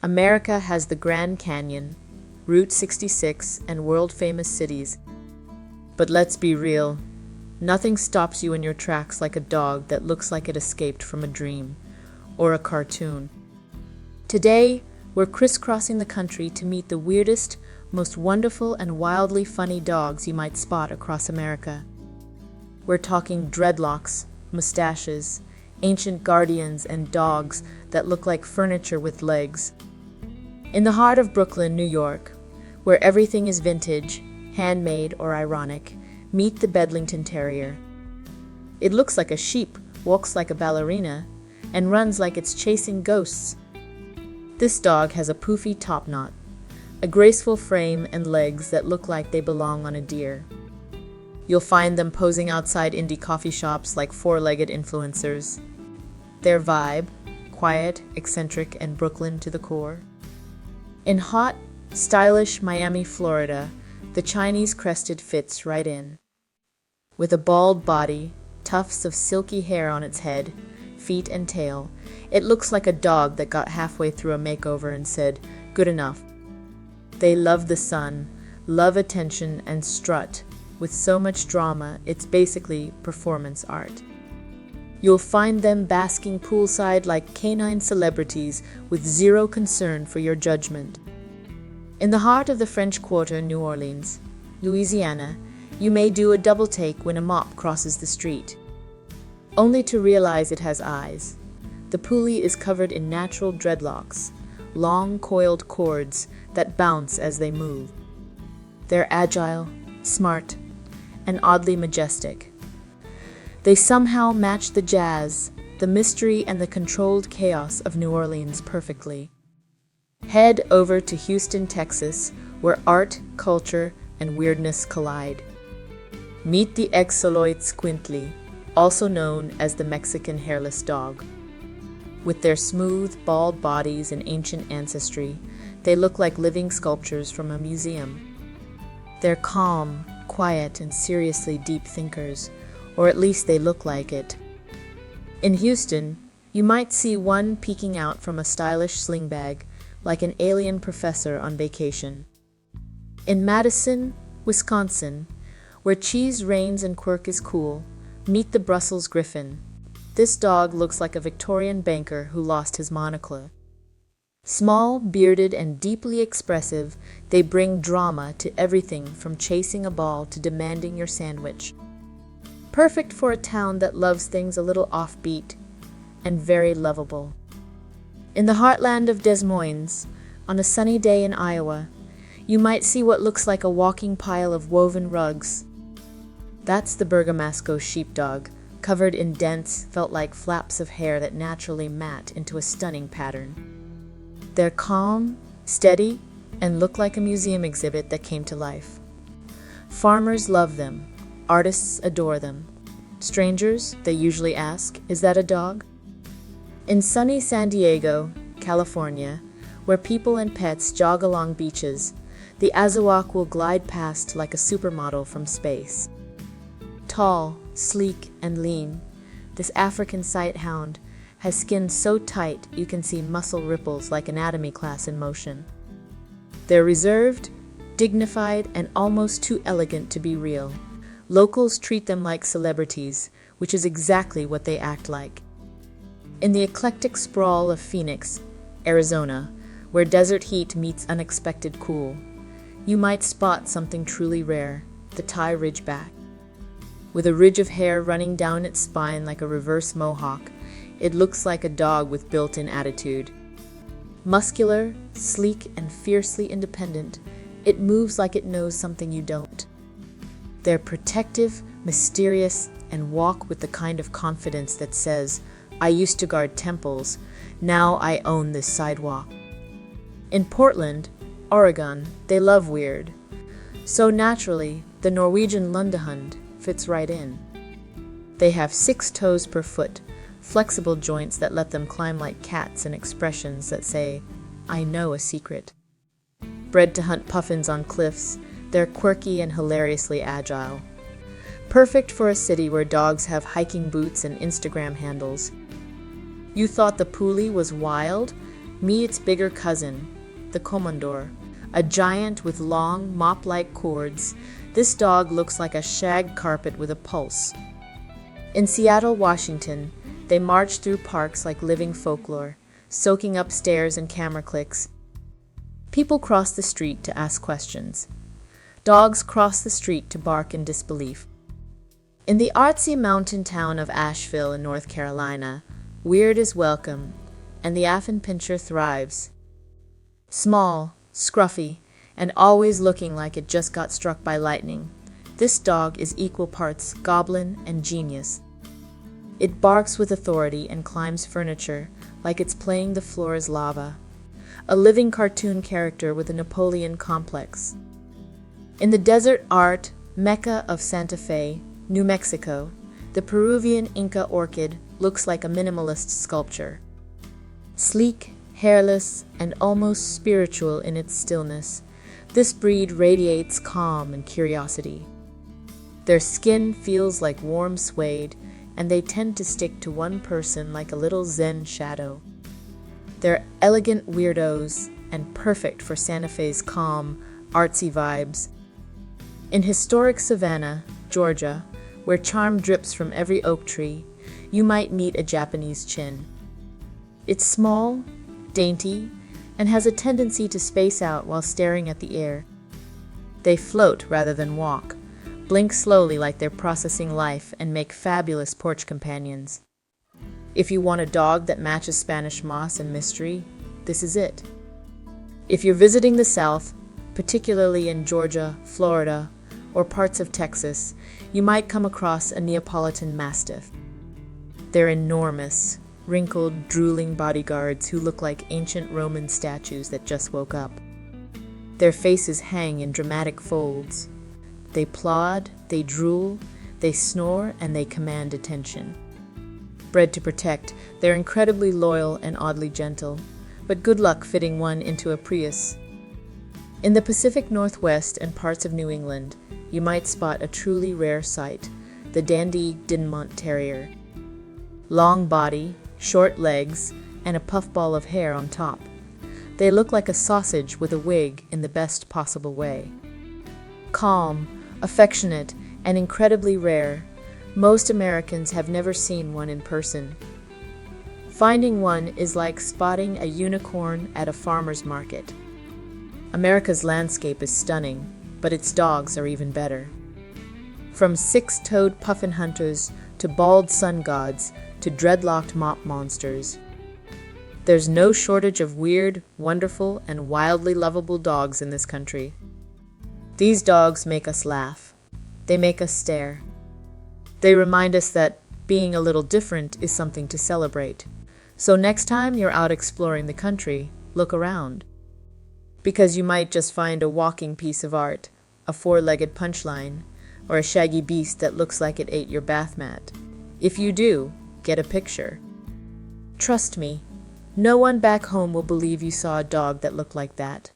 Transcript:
America has the Grand Canyon, Route 66, and world-famous cities. But let's be real, nothing stops you in your tracks like a dog that looks like it escaped from a dream or a cartoon. Today, we're crisscrossing the country to meet the weirdest, most wonderful, and wildly funny dogs you might spot across America. We're talking dreadlocks, mustaches, ancient guardians, and dogs that look like furniture with legs. In the heart of Brooklyn, New York, where everything is vintage, handmade, or ironic, meet the Bedlington Terrier. It looks like a sheep, walks like a ballerina, and runs like it's chasing ghosts. This dog has a poofy top knot, a graceful frame, and legs that look like they belong on a deer. You'll find them posing outside indie coffee shops like four-legged influencers. Their vibe, quiet, eccentric, and Brooklyn to the core. In hot, stylish Miami, Florida, the Chinese crested fits right in. With a bald body, tufts of silky hair on its head, feet, and tail, it looks like a dog that got halfway through a makeover and said, "Good enough." They love the sun, love attention, and strut. With so much drama, it's basically performance art. You'll find them basking poolside like canine celebrities with zero concern for your judgment. In the heart of the French Quarter, New Orleans, Louisiana, you may do a double take when a mop crosses the street, only to realize it has eyes. The pulley is covered in natural dreadlocks, long coiled cords that bounce as they move. They're agile, smart, and oddly majestic. They somehow match the jazz, the mystery, and the controlled chaos of New Orleans perfectly. Head over to Houston, Texas, where art, culture, and weirdness collide. Meet the Xoloitzcuintli, Squintly, also known as the Mexican hairless dog. With their smooth, bald bodies and ancient ancestry, they look like living sculptures from a museum. They're calm, quiet, and seriously deep thinkers, or at least they look like it. In Houston, you might see one peeking out from a stylish sling bag, like an alien professor on vacation. In Madison, Wisconsin, where cheese reigns and quirk is cool, meet the Brussels Griffon. This dog looks like a Victorian banker who lost his monocle. Small, bearded, and deeply expressive, they bring drama to everything from chasing a ball to demanding your sandwich. Perfect for a town that loves things a little offbeat and very lovable. In the heartland of Des Moines, on a sunny day in Iowa, you might see what looks like a walking pile of woven rugs. That's the Bergamasco sheepdog, covered in dense, felt-like flaps of hair that naturally mat into a stunning pattern. They're calm, steady, and look like a museum exhibit that came to life. Farmers love them. Artists adore them. Strangers, they usually ask, "Is that a dog?" In sunny San Diego, California, where people and pets jog along beaches, the Azawak will glide past like a supermodel from space. Tall, sleek, and lean, this African sighthound has skin so tight you can see muscle ripples like anatomy class in motion. They're reserved, dignified, and almost too elegant to be real. Locals treat them like celebrities, which is exactly what they act like. In the eclectic sprawl of Phoenix, Arizona, where desert heat meets unexpected cool, you might spot something truly rare, the Thai Ridgeback. With a ridge of hair running down its spine like a reverse mohawk, it looks like a dog with built-in attitude. Muscular, sleek, and fiercely independent, it moves like it knows something you don't. They're protective, mysterious, and walk with the kind of confidence that says, "I used to guard temples, now I own this sidewalk." In Portland, Oregon, they love weird. So naturally, the Norwegian Lundehund fits right in. They have 6 toes per foot, flexible joints that let them climb like cats, and expressions that say, "I know a secret." Bred to hunt puffins on cliffs, they're quirky and hilariously agile. Perfect for a city where dogs have hiking boots and Instagram handles. You thought the pulley was wild? Meet its bigger cousin, the Komondor, a giant with long, mop-like cords. This dog looks like a shag carpet with a pulse. In Seattle, Washington, they march through parks like living folklore, soaking up stares and camera clicks. People cross the street to ask questions. Dogs cross the street to bark in disbelief. In the artsy mountain town of Asheville in North Carolina, weird is welcome, and the Affenpinscher thrives. Small, scruffy, and always looking like it just got struck by lightning, this dog is equal parts goblin and genius. It barks with authority and climbs furniture like it's playing the floor is lava. A living cartoon character with a Napoleon complex. In the desert art mecca of Santa Fe, New Mexico, the Peruvian Inca orchid looks like a minimalist sculpture. Sleek, hairless, and almost spiritual in its stillness, this breed radiates calm and curiosity. Their skin feels like warm suede, and they tend to stick to one person like a little Zen shadow. They're elegant weirdos and perfect for Santa Fe's calm, artsy vibes. In historic Savannah, Georgia, where charm drips from every oak tree, you might meet a Japanese chin. It's small, dainty, and has a tendency to space out while staring at the air. They float rather than walk, blink slowly like they're processing life, and make fabulous porch companions. If you want a dog that matches Spanish moss and mystery, this is it. If you're visiting the South, particularly in Georgia, Florida, or parts of Texas, you might come across a Neapolitan Mastiff. They're enormous, wrinkled, drooling bodyguards who look like ancient Roman statues that just woke up. Their faces hang in dramatic folds. They plod, they drool, they snore, and they command attention. Bred to protect, they're incredibly loyal and oddly gentle, but good luck fitting one into a Prius. In the Pacific Northwest and parts of New England, you might spot a truly rare sight, the Dandy Dinmont Terrier. Long body, short legs, and a puffball of hair on top. They look like a sausage with a wig in the best possible way. Calm, affectionate, and incredibly rare, most Americans have never seen one in person. Finding one is like spotting a unicorn at a farmer's market. America's landscape is stunning, but its dogs are even better. From six-toed puffin hunters to bald sun gods to dreadlocked mop monsters, there's no shortage of weird, wonderful, and wildly lovable dogs in this country. These dogs make us laugh. They make us stare. They remind us that being a little different is something to celebrate. So next time you're out exploring the country, look around. Because you might just find a walking piece of art, a four-legged punchline, or a shaggy beast that looks like it ate your bath mat. If you do, get a picture. Trust me, no one back home will believe you saw a dog that looked like that.